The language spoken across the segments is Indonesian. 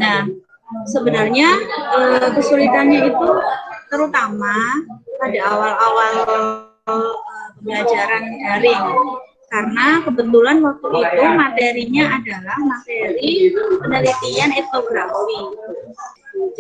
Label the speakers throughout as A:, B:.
A: Nah, sebenarnya kesulitannya itu terutama pada awal-awal pembelajaran daring, karena kebetulan waktu itu materinya adalah materi penelitian etnografi.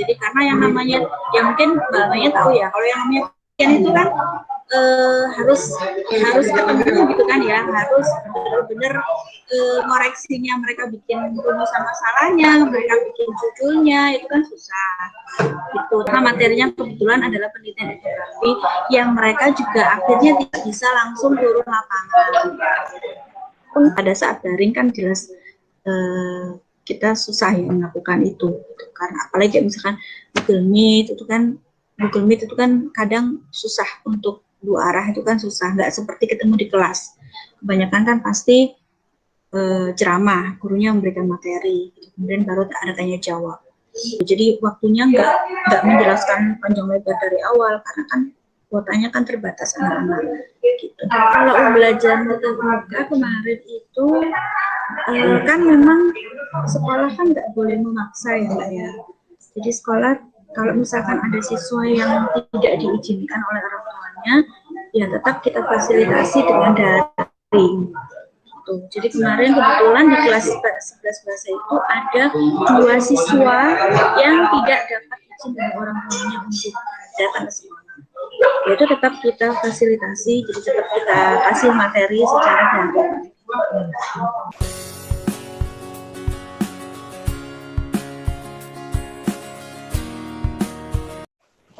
A: Jadi karena yang namanya, ya mungkin Mbaknya tahu ya, kalau yang namanya penelitian itu kan harus ketemu gitu kan ya, harus benar-benar koreksinya, mereka bikin rumusan masalahnya, mereka bikin judulnya, itu kan susah gitu. Nah, materinya kebetulan adalah penelitian etnografi yang mereka juga akhirnya tidak bisa langsung turun lapangan. Pada saat daring kan jelas kita susah ya melakukan itu, karena apalagi kayak misalkan Google Meet itu kan kadang susah untuk dua arah, itu kan susah, nggak seperti ketemu di kelas. Kebanyakan kan pasti ceramah, gurunya memberikan materi, kemudian baru ada tanya jawab. Jadi waktunya nggak menjelaskan panjang lebar dari awal, karena kan kuotanya kan terbatas anak-anak. Gitu. Kalau belajar tatap muka kemarin itu kan memang sekolah kan nggak boleh memaksa ya Mbak ya. Jadi sekolah kalau misalkan ada siswa yang tidak diizinkan oleh orang tuanya, ya tetap kita fasilitasi dengan daring. Jadi kemarin kebetulan di kelas 11 bahasa itu ada 2 siswa yang tidak dapat izin dari orang tuanya untuk datang ke sekolah. Itu tetap kita fasilitasi, jadi tetap kita kasih materi secara daring.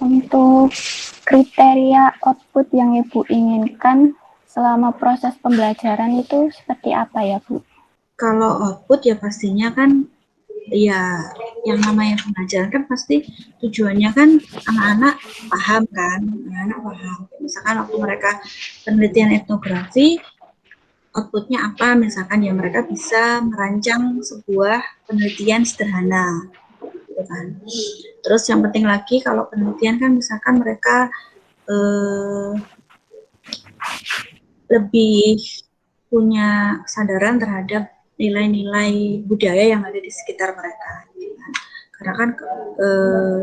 B: Untuk kriteria output yang Ibu inginkan selama proses pembelajaran itu seperti apa ya, Bu?
A: Kalau output ya pastinya kan ya yang namanya pembelajaran kan pasti tujuannya kan anak-anak paham kan, anak-anak paham. Misalkan waktu mereka penelitian etnografi, outputnya apa? Misalkan ya mereka bisa merancang sebuah penelitian sederhana, gitu kan. Terus yang penting lagi kalau penelitian kan misalkan mereka lebih punya kesadaran terhadap nilai-nilai budaya yang ada di sekitar mereka. Karena kan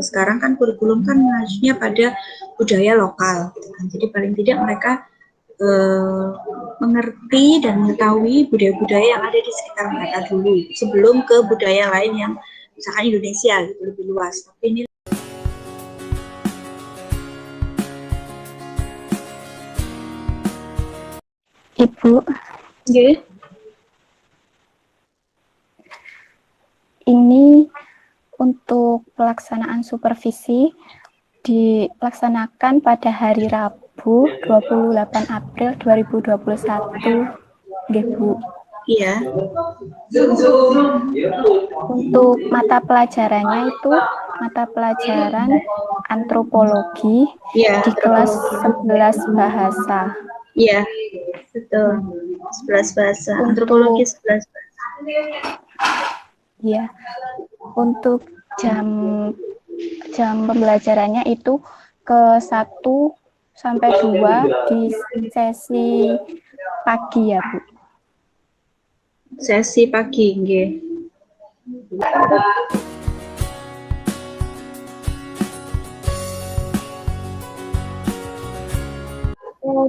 A: sekarang kan kurikulum kan mengajunya pada budaya lokal, gitu kan. Jadi paling tidak mereka mengerti dan mengetahui budaya-budaya yang ada di sekitar mereka dulu sebelum ke budaya lain yang misalkan Indonesia gitu lebih luas. Tapi ini
B: Ibu, ini untuk pelaksanaan supervisi dilaksanakan pada hari Rabu 28 April 2021, Bu.
A: iya.
B: Untuk mata pelajarannya itu mata pelajaran antropologi di kelas 11 bahasa.
A: Iya, betul. 11 bahasa. Antropologi 11 bahasa.
B: Iya. Untuk jam pembelajarannya itu ke 1 sampai 2 di sesi pagi ya, Bu.
A: Sesi pagi, nggih.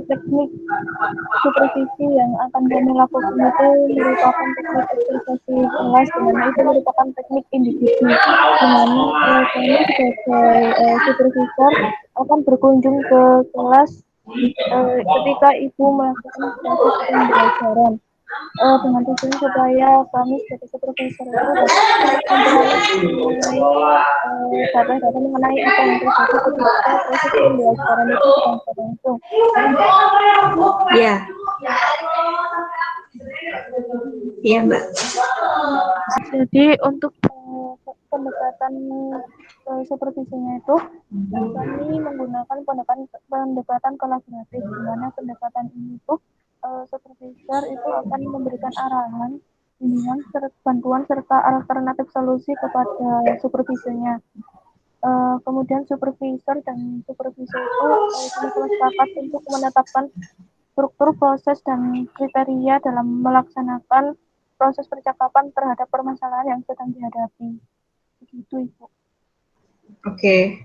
C: Teknik supervisi yang akan kami lakukan itu merupakan teknik observasi kelas, di mana itu merupakan teknik individu, di mana kami sebagai supervisor akan berkunjung ke kelas ketika ibu melakukan proses pembelajaran dengan tujuan supaya kami sebagai supervisor itu dapat data-data mengenai apa yang terjadi ketika proses pembelajaran itu sedang berlangsung.
A: Iya. Iya, Mbak.
C: Jadi untuk pendekatan supervisinya itu kami menggunakan pendekatan kolaboratif, di mana pendekatan ini tuh supervisor itu akan memberikan arahan, bimbingan, bantuan serta alternatif solusi kepada supervisornya. Kemudian supervisor dan supervisor itu sama-sama sepakat untuk menetapkan struktur, proses, dan kriteria dalam melaksanakan proses percakapan terhadap permasalahan yang sedang dihadapi. Gitu, Ibu.
A: Oke.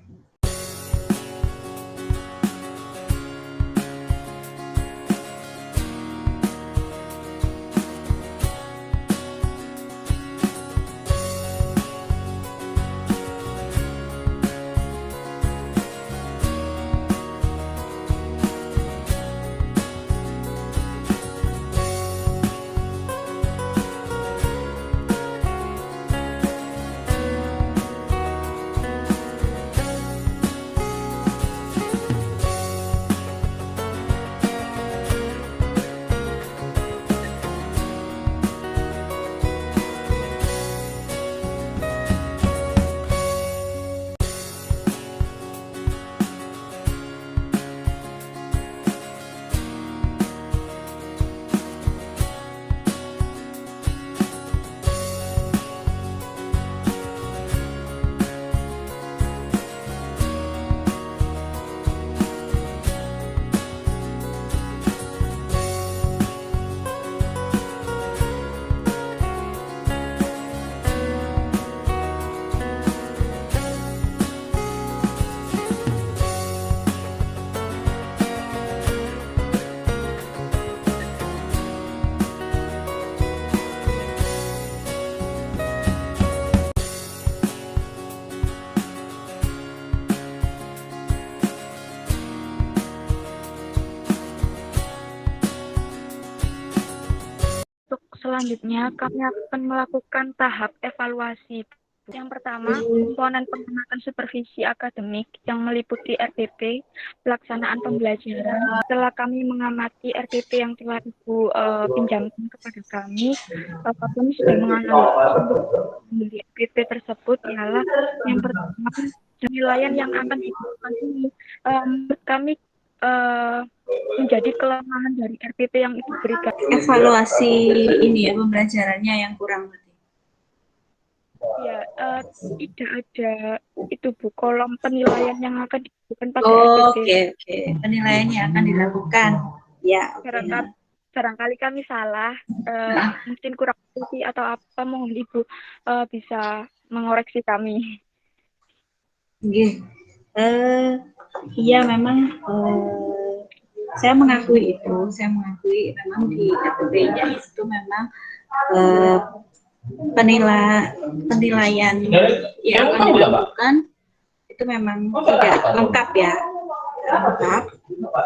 D: Untuk selanjutnya, kami akan melakukan tahap evaluasi. Yang pertama, komponen pengamatan supervisi akademik yang meliputi RPP, pelaksanaan pembelajaran. Setelah kami mengamati RPP yang telah Ibu pinjamkan kepada kami sudah menganalisis untuk dari RPP tersebut ialah yang pertama, penilaian yang akan dilakukan ini menurut kami menjadi kelemahan dari RPP yang Ibu berikan.
A: Evaluasi ini ya, pembelajarannya yang kurang berarti.
D: Ya, tidak ada itu Bu, kolom penilaian yang akan dilakukan pada
A: Oh,
D: RPP.
A: oke. Penilaiannya akan dilakukan. Ya, oke.
D: Barangkali kami salah, mungkin kurang teliti atau apa, mohon Ibu bisa mengoreksi kami.
A: Oke. Iya memang saya mengakui itu. Saya mengakui memang di RPP-nya itu memang penilaian yang akan dilakukan itu memang tidak lengkap ya, lengkap.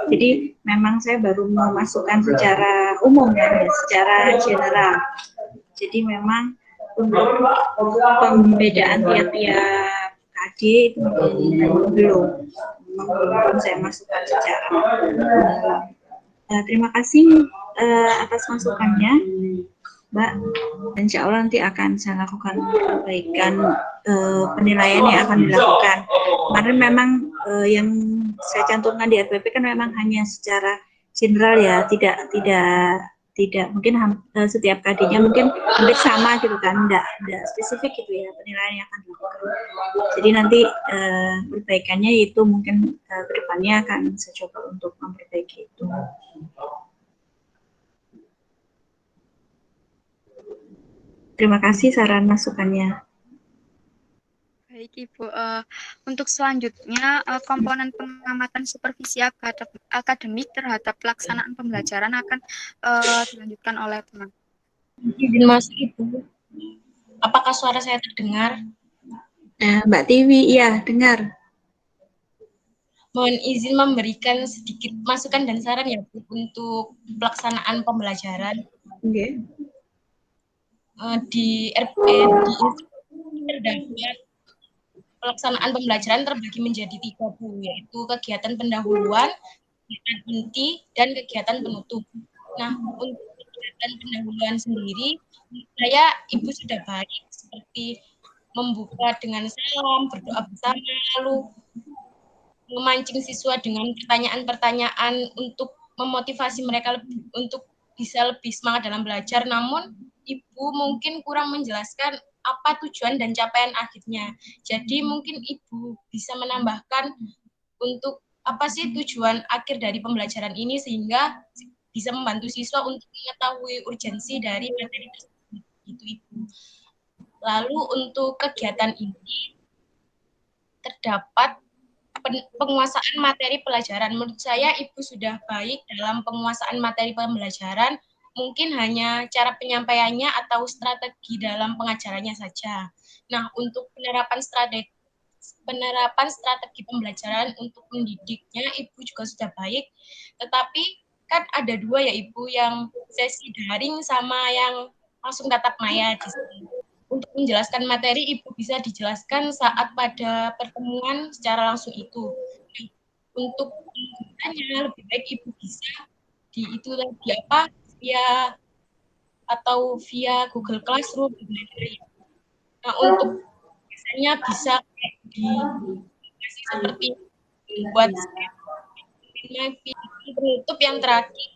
A: Jadi memang saya baru memasukkan secara umum ya, secara general. Jadi memang untuk pembedaan tiap-tiap KD itu belum saya masukkan secara mendalam. Terima kasih atas masukannya, Mbak. Insya Allah nanti akan saya lakukan perbaikan penilaian yang akan dilakukan. Kemarin memang yang saya cantumkan di RPP kan memang hanya secara general ya, tidak mungkin setiap KD-nya mungkin hampir sama gitu kan, tidak spesifik gitu ya penilaian yang akan dilakukan. Jadi nanti perbaikannya itu mungkin kedepannya akan saya coba untuk memperbaiki itu. Terima kasih saran masukannya.
D: Baik Ibu, untuk selanjutnya komponen pengamatan supervisi akademik terhadap pelaksanaan pembelajaran akan dilanjutkan oleh teman.
E: Izin masuk Ibu. Apakah suara saya terdengar?
A: Mbak Tiwi, iya dengar.
E: Mohon izin memberikan sedikit masukan dan saran ya Bu untuk pelaksanaan pembelajaran.
A: Okay.
E: Di terdapat pelaksanaan pembelajaran terbagi menjadi 3 Bu, yaitu kegiatan pendahuluan, kegiatan inti, dan kegiatan penutup. Nah, untuk kegiatan pendahuluan sendiri, saya Ibu sudah baik seperti membuka dengan salam, berdoa bersama, lalu memancing siswa dengan pertanyaan-pertanyaan untuk memotivasi mereka untuk bisa lebih semangat dalam belajar. Namun, Ibu mungkin kurang menjelaskan apa tujuan dan capaian akhirnya. Jadi, mungkin Ibu bisa menambahkan untuk apa sih tujuan akhir dari pembelajaran ini sehingga bisa membantu siswa untuk mengetahui urgensi dari materi tersebut. Gitu, Ibu. Lalu untuk kegiatan ini terdapat penguasaan materi pelajaran. Menurut saya Ibu sudah baik dalam penguasaan materi pembelajaran, mungkin hanya cara penyampaiannya atau strategi dalam pengajarannya saja. Nah, untuk penerapan strategi pembelajaran untuk mendidiknya Ibu juga sudah baik, tetapi kan ada dua ya Ibu, yang sesi daring sama yang langsung tatap maya di sini. Untuk menjelaskan materi, Ibu bisa dijelaskan saat pada pertemuan secara langsung itu. Untuk penjelasannya lebih baik Ibu bisa via atau via Google Classroom. Nah, untuk biasanya bisa di seperti buat penutup yang terakhir.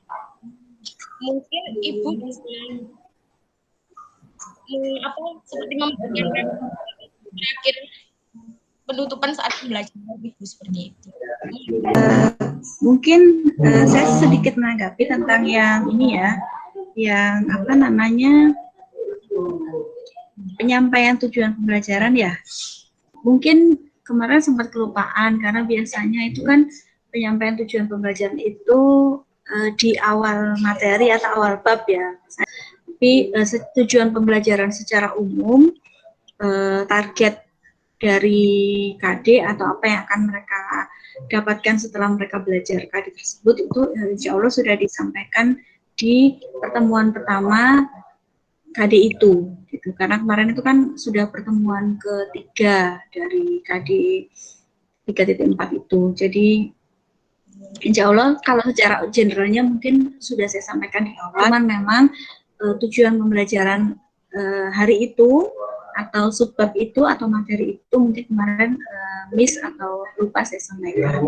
E: Mungkin Ibu bisa seperti memberikan terakhir penutupan saat pembelajaran Ibu seperti itu.
A: Mungkin saya sedikit menanggapi tentang yang ini ya, yang apa namanya penyampaian tujuan pembelajaran ya. Mungkin kemarin sempat kelupaan karena biasanya itu kan penyampaian tujuan pembelajaran itu di awal materi atau awal bab ya. Tapi tujuan pembelajaran secara umum, target dari KD atau apa yang akan mereka dapatkan setelah mereka belajar KD tersebut itu insya Allah sudah disampaikan di pertemuan pertama KD itu, gitu. Karena kemarin itu kan sudah pertemuan ketiga dari KD 3.4 itu. Jadi insya Allah kalau secara generalnya mungkin sudah saya sampaikan di awal, cuman memang tujuan pembelajaran hari itu atau subbab itu atau materi itu mungkin kemarin miss atau lupa saya sampaikan.